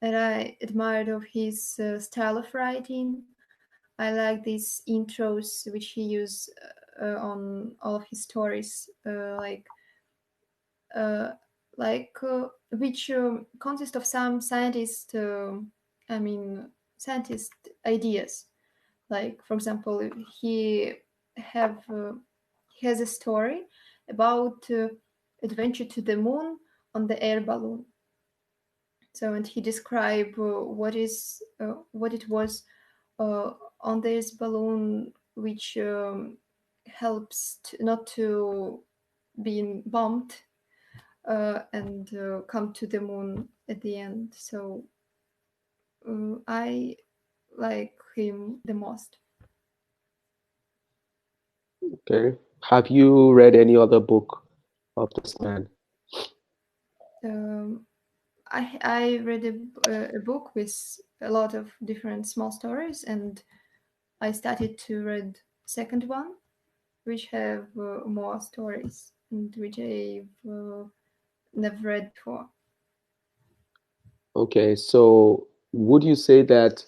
S1: and I admired of his style of writing. I like these intros which he used on all of his stories, which consist of some scientist ideas. Like, for example, he has a story about adventure to the moon on the air balloon. So, and he described what it was on this balloon, which helps not to be bombed and come to the moon at the end. So I like him the most.
S2: Okay. Have you read any other book of this man?
S1: I read a book with a lot of different small stories, and I started to read second one, which have more stories and which I've never read before.
S2: Okay, so would you say that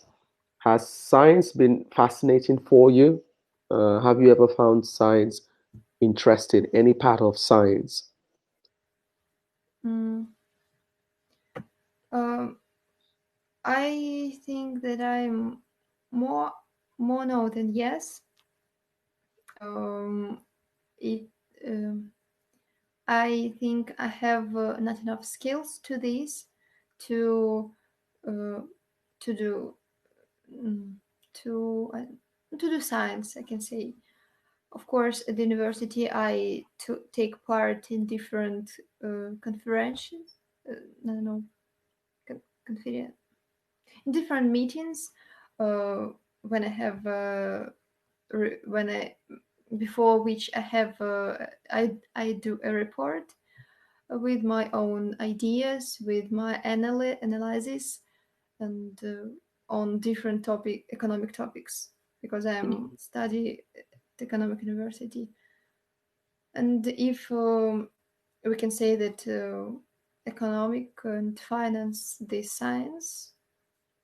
S2: has science been fascinating for you? Have you ever found science interesting, any part of science?
S1: I think that I'm more no than yes. It I think I have not enough skills to this to do to do science, I can say. Of course, at the university, I take part in different conferences. Conference, in different meetings. When I have before which I have I do a report with my own ideas, with my analysis, and on different economic topics, because I'm study at economic university. And if we can say that economic and finance this science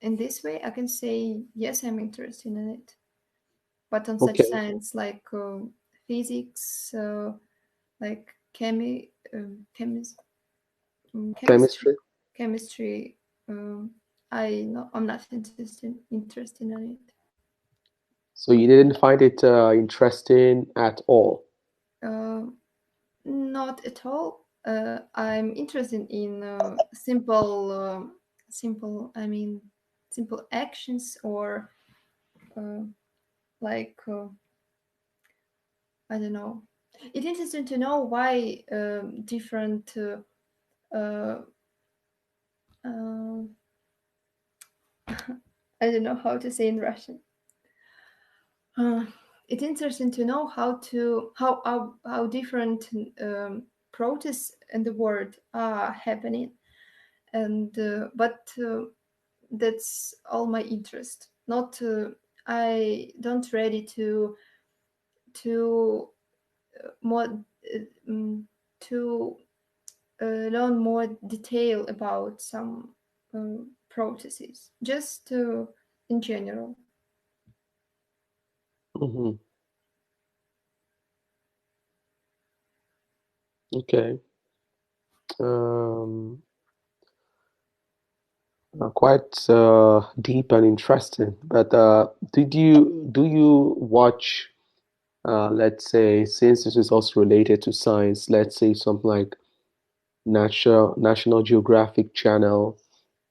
S1: in this way, I can say yes, I'm interested in it. But on such
S2: Okay.
S1: science like physics, like chemistry, I'm not interested in it.
S2: So you didn't find it interesting at all?
S1: Not at all. I'm interested in simple actions, or like I don't know. It's interesting to know why different I don't know how to say in Russian. It's interesting to know how different protests in the world are happening, and but that's all my interest. Not I don't ready to more to learn more detail about some processes, just in general.
S2: Mm-hmm. Okay. Quite deep and interesting. But do you watch, let's say, since this is also related to science, let's say something like National Geographic Channel?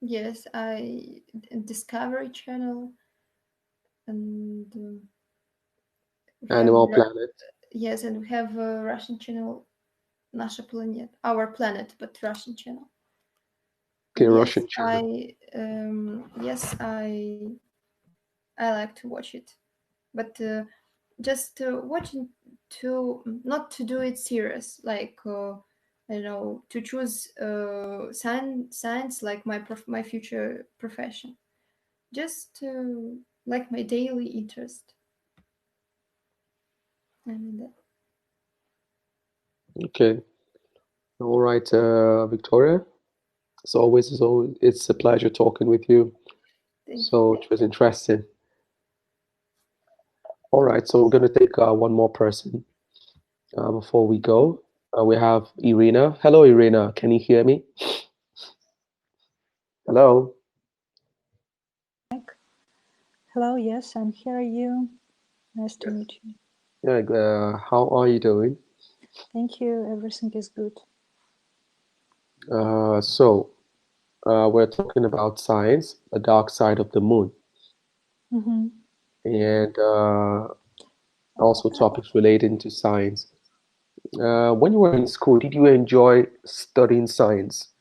S1: Yes, I Discovery Channel, and
S2: Animal Planet.
S1: Yes, and we have a Russian channel, Nasha Planet, Our Planet, but Russian channel.
S2: Okay,
S1: yes,
S2: Russian channel.
S1: I like to watch it, but just watching not to do it serious, like I don't know, to choose science like my future profession, just like my daily interest. I mean that.
S2: Okay. All right, Victoria. It's a pleasure talking with you. So it was interesting. All right, so we're going to take one more person before we go. We have Irina. Hello, Irina. Can you hear me? Hello.
S8: Hello, yes, I'm hearing you. Nice to meet you.
S2: Yeah, how are you doing?
S8: Thank you, everything is good.
S2: So we're talking about science, the dark side of the moon.
S8: Mm-hmm.
S2: And also topics relating to science. When you were in school, did you enjoy studying science?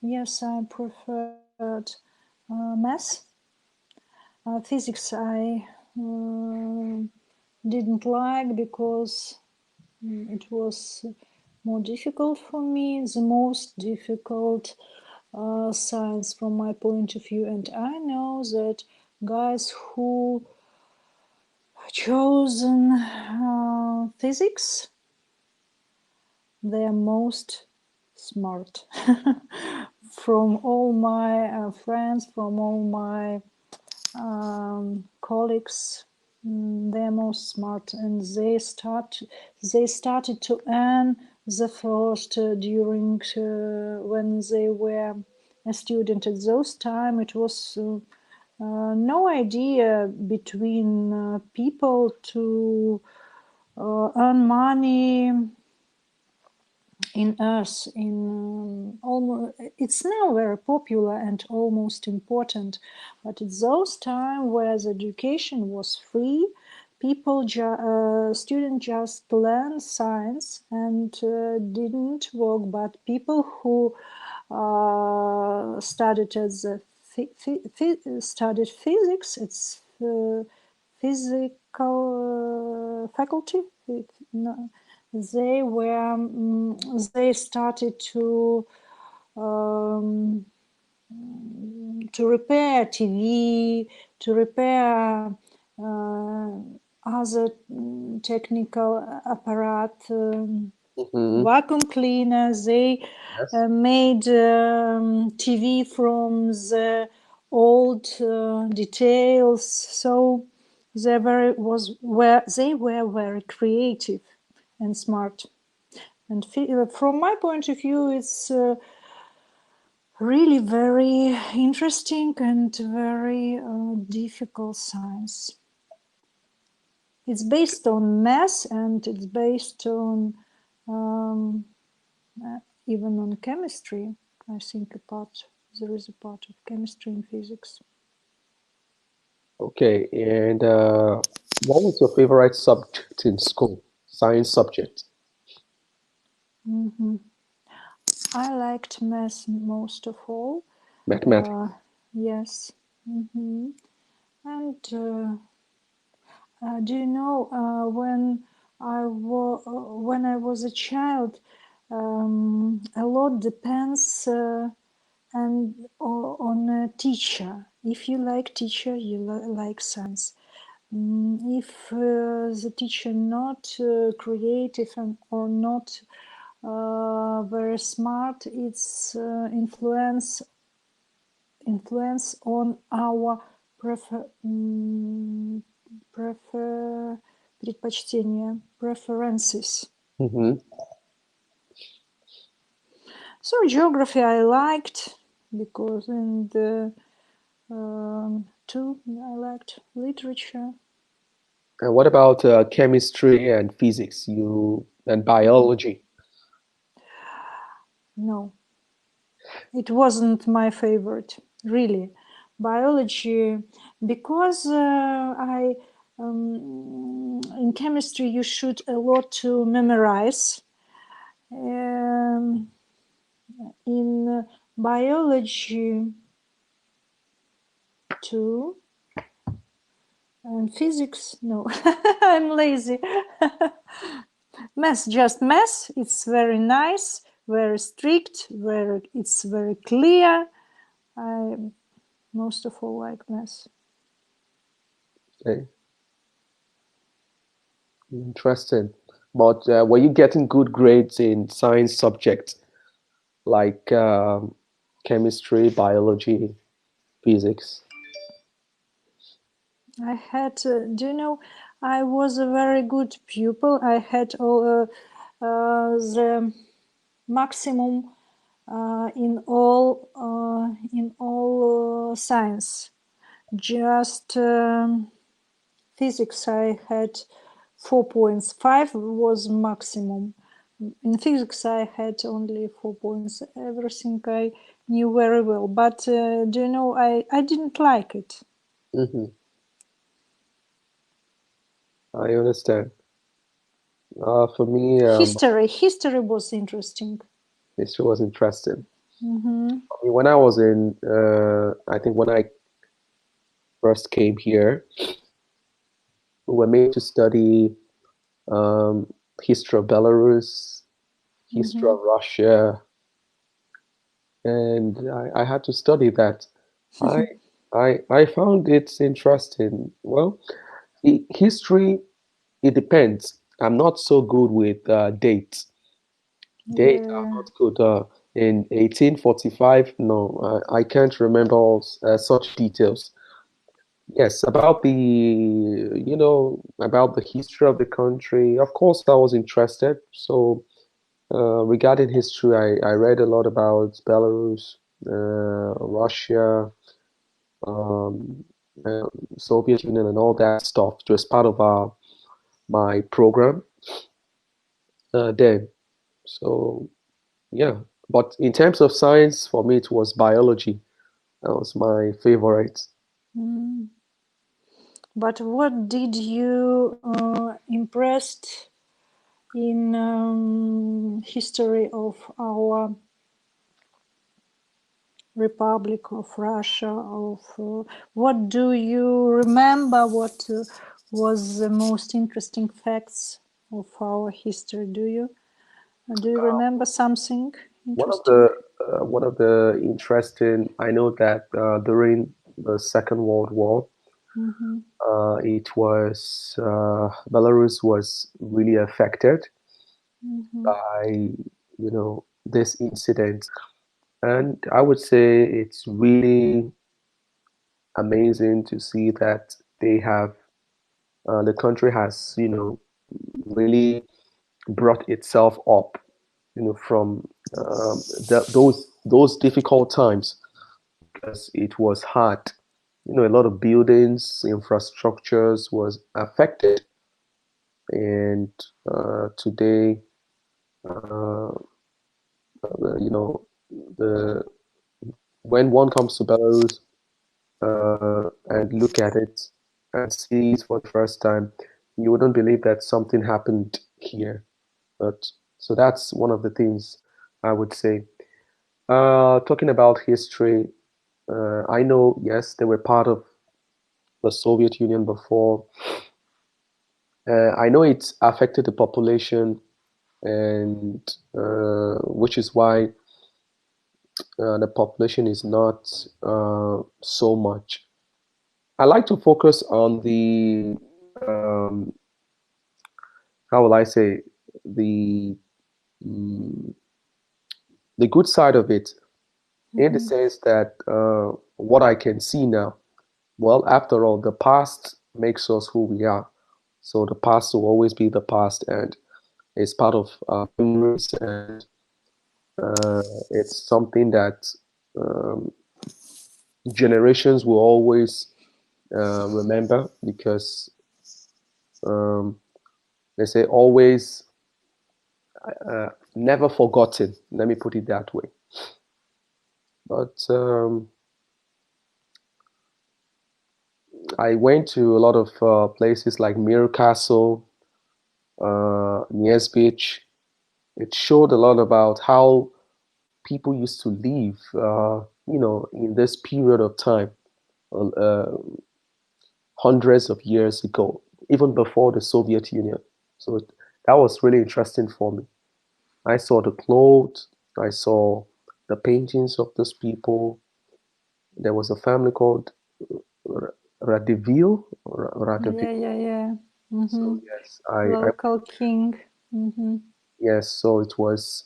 S8: Yes, I preferred math. Physics I didn't like because it was more difficult for me, the most difficult science from my point of view. And I know that guys who chosen physics, they are most smart. From all my friends, from all my colleagues, they are most smart, and they started to earn the first during when they were a student. At those time, it was no idea between people to earn money in Earth. In almost, it's now very popular and almost important, but at those times where the education was free, students just learned science and didn't work. But people who studied as a studied physics, it's physical faculty. No, they started to repair TV, to repair other technical apparat, vacuum cleaner. They
S2: Yes.
S8: made TV from the old details. So they were very creative and smart. And from my point of view, it's really very interesting and very difficult science. It's based on math and it's based on even on chemistry. I think there is a part of chemistry and physics.
S2: Okay, and what was your favorite subject in school? Science subject?
S8: I liked math most of all.
S2: Mathematics.
S8: Yes. And do you know when I was a child, a lot depends on a teacher. If you like teacher, you like science. If the teacher not creative or not very smart, it's influence on our предпочтения, preferences. So geography I liked because in the too I liked literature.
S2: And what about chemistry and physics? And biology?
S8: No, it wasn't my favorite, really. Biology, because in chemistry you should a lot to memorize. In biology too, and physics, no. I'm lazy. Math, just math. It's very nice, very strict, it's very clear. I most of all like math.
S2: Okay. Interesting. But were you getting good grades in science subjects like chemistry, biology, physics?
S8: I had, do you know, I was a very good pupil. I had all the maximum in all science. Just physics I had 4 points. 5 was maximum. In physics I had only 4 points. Everything I knew very well. But do you know, I didn't like it.
S2: I understand. For me,
S8: History was interesting.
S2: history was interesting. I mean, when I was in, I think when I first came here, we were made to study history of Belarus, history of Russia, and I had to study that. I found it interesting. Well, history, it depends. I'm not so good with dates. Dates are not good. In 1845, no, I can't remember all, such details. Yes, about about the history of the country. Of course, I was interested. So, regarding history, I read a lot about Belarus, Russia, um, Soviet Union, and all that stuff. It was part of my program then. So Yeah, but in terms of science, for me, it was biology. That was my favorite.
S8: Mm. But what did you impressed in history of our Republic of Russia? What do you remember? What was the most interesting facts of our history? Do you remember something interesting?
S2: One of the interesting, I know that during the Second World War,
S8: Mm-hmm.
S2: it was Belarus was really affected
S8: Mm-hmm.
S2: by this incident, and I would say it's really amazing to see that they have the country has really brought itself up from those difficult times because it was hard. A lot of buildings, infrastructures was affected, and today, uh, you know, the when one comes to Belarus and look at it and see it for the first time, you wouldn't believe that something happened here. But so that's one of the things I would say. Talking about history, I know, yes, they were part of the Soviet Union before. I know it affected the population, and which is why the population is not so much. I like to focus on how will I say, the mm, the good side of it, in the
S8: Mm-hmm.
S2: sense that what I can see now. Well, after all, the past makes us who we are. So the past will always be the past, and it's part of our memories, and it's something that um, generations will always remember because um, they say always never forgotten. Let me put it that way. But I went to a lot of places like Mir Castle, Nies Beach. It showed a lot about how people used to live, in this period of time, uh, hundreds of years ago, even before the Soviet Union. So that was really interesting for me. I saw the clothes, I saw the paintings of those people. There was a family called Radivil. Radivil.
S8: Yeah. Mm-hmm.
S2: So yes, I
S8: Local king. Mm-hmm.
S2: yes. So it was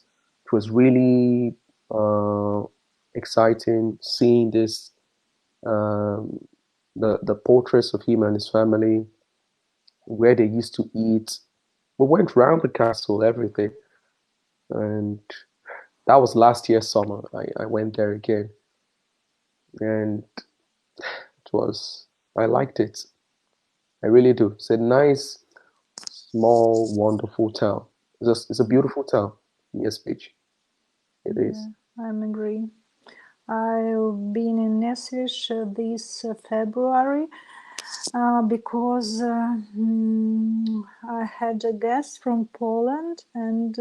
S2: really exciting seeing this um, the portraits of him and his family, where they used to eat. We went round the castle, everything, and that was last year summer. I went there again, and it was I liked it. I really do. It's a nice, small, wonderful town. It's a beautiful town. Yes, Beach. It is.
S8: Yeah, I'm agree. I've been in Nesvish this February because I had a guest from Poland and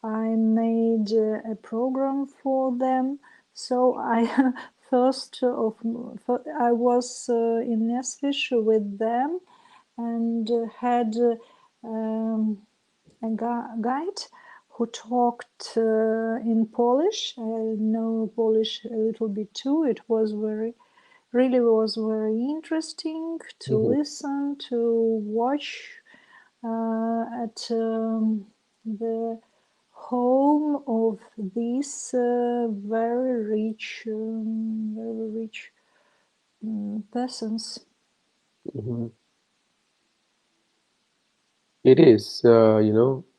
S8: I made a program for them. So I I was in Nesvish with them and had a guide who talked in Polish. I know Polish a little bit too. It was very interesting to
S2: Mhm,
S8: listen, to watch at the home of these very rich persons.
S2: mhm. It is.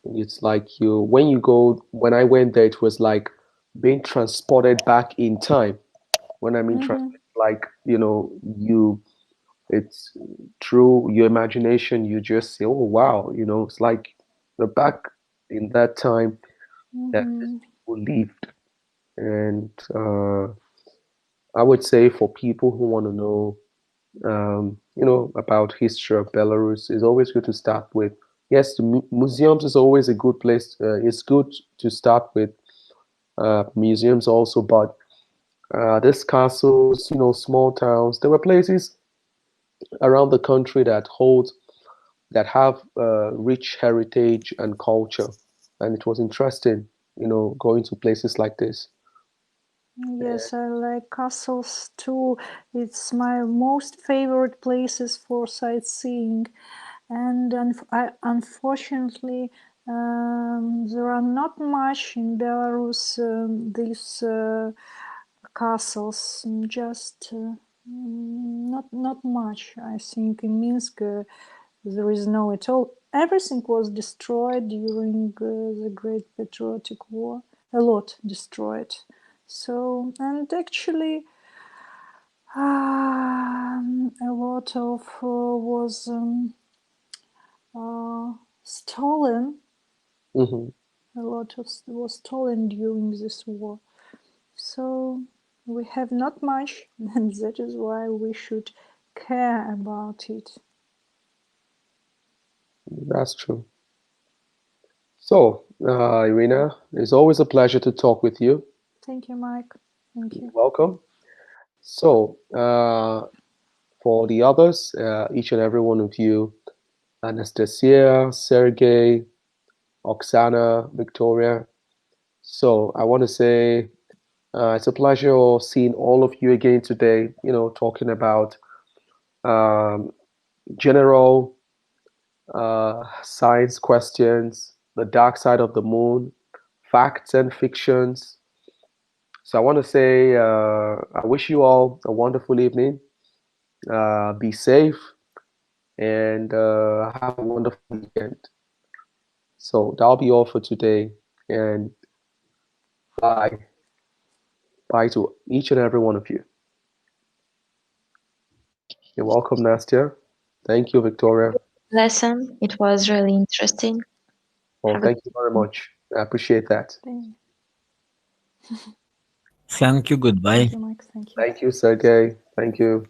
S2: It's like when I went there, it was like being transported back in time. When I mean
S8: Mm-hmm.
S2: like, it's through your imagination, you just say, oh, wow, it's like the back in that time that these
S8: Mm-hmm.
S2: who lived. And I would say for people who want to know, about history of Belarus, it's always good to start with. Yes, the museums is always a good place. It's good to start with museums also, but these castles, small towns, there were places around the country that have rich heritage and culture, and it was interesting, going to places like this.
S8: Yes, I like castles too. It's my most favorite places for sightseeing, and unfortunately, there are not much in Belarus. These castles, just not much. I think in Minsk there is no at all. Everything was destroyed during the Great Patriotic War. A lot destroyed. So, and actually, a lot of was stolen.
S2: Mm-hmm.
S8: A lot of was stolen during this war. So we have not much, and that is why we should care about it.
S2: That's true. So, Irina, it's always a pleasure to talk with you.
S8: Thank you, Mike. Thank you.
S2: You're welcome. So, for the others, each and every one of you, Anastasia, Sergey, Oksana, Victoria. So, I want to say it's a pleasure seeing all of you again today, talking about general science questions, the dark side of the moon, facts and fictions. So I want to say I wish you all a wonderful evening. Be safe and have a wonderful weekend. So that'll be all for today. And bye. Bye to each and every one of you. You're welcome, Nastya. Thank you, Victoria.
S3: Lesson. It was really interesting.
S2: Well, thank you very much. I appreciate that.
S5: Thank you. Goodbye.
S8: Thank you, Mike. Thank you.
S2: Thank you, Sergey. Thank you.